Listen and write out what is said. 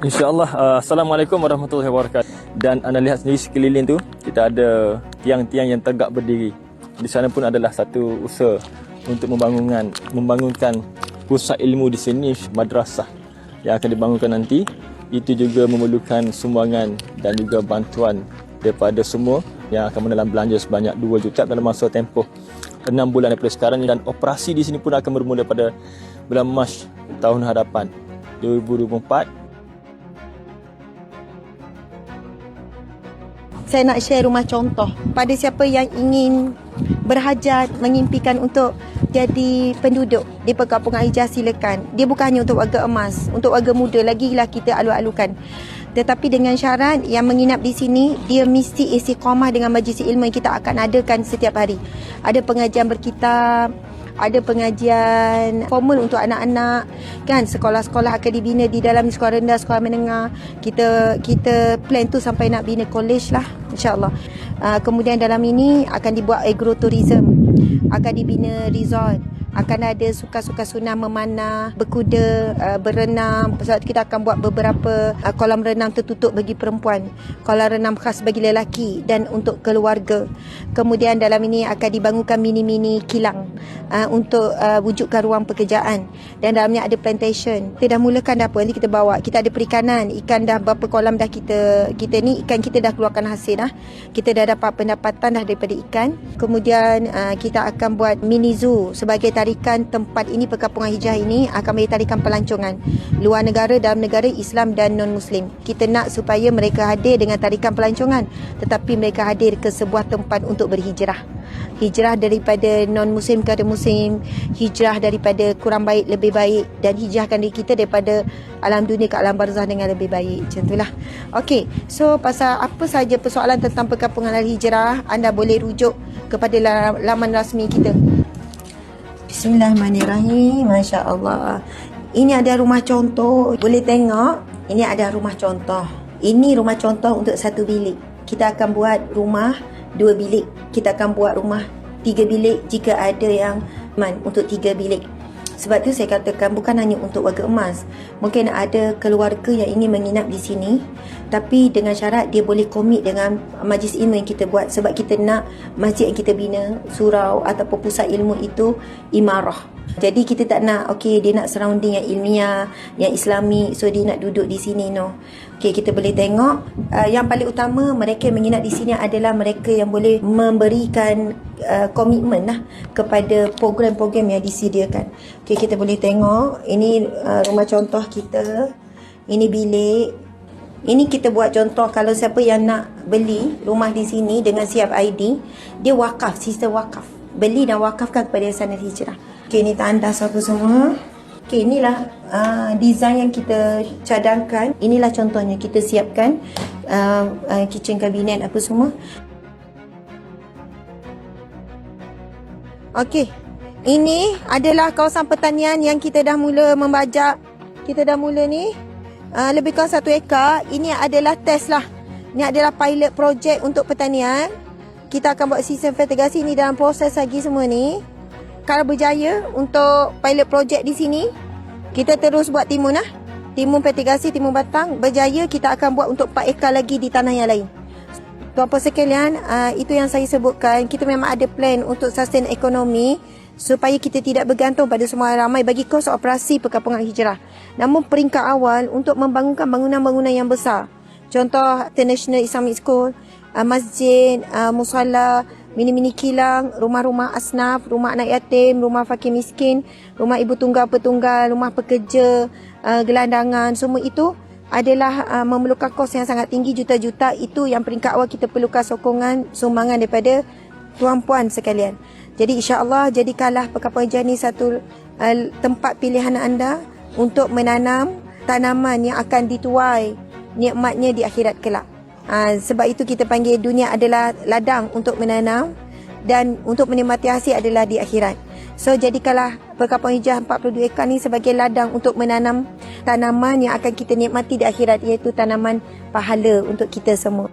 InsyaAllah. Assalamualaikum warahmatullahi wabarakatuh. Dan anda lihat sendiri sekeliling tu, kita ada tiang-tiang yang tegak berdiri. Di sana pun adalah satu usaha untuk membangunkan pusat ilmu di sini, madrasah yang akan dibangunkan nanti. Itu juga memerlukan sumbangan dan juga bantuan daripada semua yang akan menelan belanja sebanyak 2 juta dalam masa tempoh 6 bulan daripada sekarang. Dan operasi di sini pun akan bermula pada bulan Mac tahun hadapan 2024. Saya nak share rumah contoh pada siapa yang ingin berhajat, mengimpikan untuk jadi penduduk di Perkampungan Hijrah, silakan. Dia bukan hanya untuk warga emas, untuk warga muda lagilah kita alu-alukan. Tetapi dengan syarat yang menginap di sini, dia mesti istiqamah dengan majlis ilmu yang kita akan adakan setiap hari. Ada pengajian berkitab, ada pengajian formal untuk anak-anak, kan, sekolah-sekolah akan dibina di dalam sekolah rendah, sekolah menengah. Kita plan tu sampai nak bina college lah, insya-Allah. Kemudian dalam ini akan dibuat agrotourism, akan dibina resort, akan ada suka-suka sunah memanah, berkuda, berenang. Sebab kita akan buat beberapa kolam renang tertutup bagi perempuan, kolam renang khas bagi lelaki dan untuk keluarga. Kemudian dalam ini akan dibangunkan mini-mini kilang untuk wujudkan ruang pekerjaan. Dan dalamnya ada plantation. Kita dah mulakan dah apa, nanti kita bawa. Kita ada perikanan, ikan dah berapa kolam dah kita ni, ikan kita dah keluarkan hasil dah. Kita dah dapat pendapatan dah daripada ikan. Kemudian kita akan buat mini zoo sebagai tarikan tempat ini. Perkampungan Hijrah ini akan menjadi tarikan pelancongan luar negara, dalam negara, Islam dan non-Muslim. Kita nak supaya mereka hadir dengan tarikan pelancongan, tetapi mereka hadir ke sebuah tempat untuk berhijrah. Hijrah daripada non-Muslim kepada Muslim, hijrah daripada kurang baik lebih baik, dan hijrahkan diri kita daripada alam dunia ke alam barzah dengan lebih baik. Macam itulah. Okey, so pasal apa saja persoalan tentang Perkampungan Al-Hijrah, anda boleh rujuk kepada laman rasmi kita. Bismillahirrahmanirrahim. Masya Allah. Ini ada rumah contoh. Boleh tengok. Ini ada rumah contoh. Ini rumah contoh untuk 1 bilik. Kita akan buat rumah 2 bilik. Kita akan buat rumah 3 bilik jika ada yang untuk 3 bilik. Sebab tu saya katakan bukan hanya untuk warga emas. Mungkin ada keluarga yang ingin menginap di sini, tapi dengan syarat dia boleh komit dengan majlis ilmu yang kita buat. Sebab kita nak masjid yang kita bina, surau ataupun pusat ilmu itu imarah. Jadi kita tak nak, dia nak surrounding yang ilmiah, yang islami, so dia nak duduk di sini, no. Kita boleh tengok yang paling utama, mereka yang menginap di sini adalah mereka yang boleh memberikan komitmen lah kepada program-program yang disediakan. Kita boleh tengok ini rumah contoh kita. Ini bilik. Ini kita buat contoh kalau siapa yang nak beli rumah di sini dengan siap ID, dia wakaf, sistem wakaf. Beli dan wakafkan kepada Yayasan Al-Hijrah. Ini tandas apa semua. Inilah design yang kita cadangkan. Inilah contohnya kita siapkan kitchen cabinet apa semua. Ini adalah kawasan pertanian yang kita dah mula membajak. Kita dah mula ni lebih kurang 1 ekar. Ini adalah test lah. Ini adalah pilot project untuk pertanian. Kita akan buat sistem fertigasi. Ini dalam proses lagi semua ni. Kalau berjaya untuk pilot project di sini, kita terus buat timun lah. Timun fertigasi, timun batang. Berjaya, kita akan buat untuk 4 ekar lagi di tanah yang lain. Tuan-puan sekalian, itu yang saya sebutkan. Kita memang ada plan untuk sustain ekonomi supaya kita tidak bergantung pada semua ramai bagi kos operasi Perkampungan Hijrah. Namun peringkat awal untuk membangunkan bangunan-bangunan yang besar. Contoh International Islamic School, masjid, musalla, mini-mini kilang, rumah-rumah asnaf, rumah anak yatim, rumah fakir miskin, rumah ibu tunggal petunggal, rumah pekerja, gelandangan, semua itu adalah memerlukan kos yang sangat tinggi, juta-juta. Itu yang peringkat awal kita perlukan sokongan, sumbangan daripada tuan-puan sekalian. Jadi insya-Allah jadikanlah Perkampungan Hijrah ni satu tempat pilihan anda untuk menanam tanaman yang akan dituai nikmatnya di akhirat kelak. Sebab itu kita panggil dunia adalah ladang untuk menanam dan untuk menikmati hasil adalah di akhirat. So jadikanlah Perkampungan Hijrah 42 ekar ni sebagai ladang untuk menanam tanaman yang akan kita nikmati di akhirat, iaitu tanaman pahala untuk kita semua.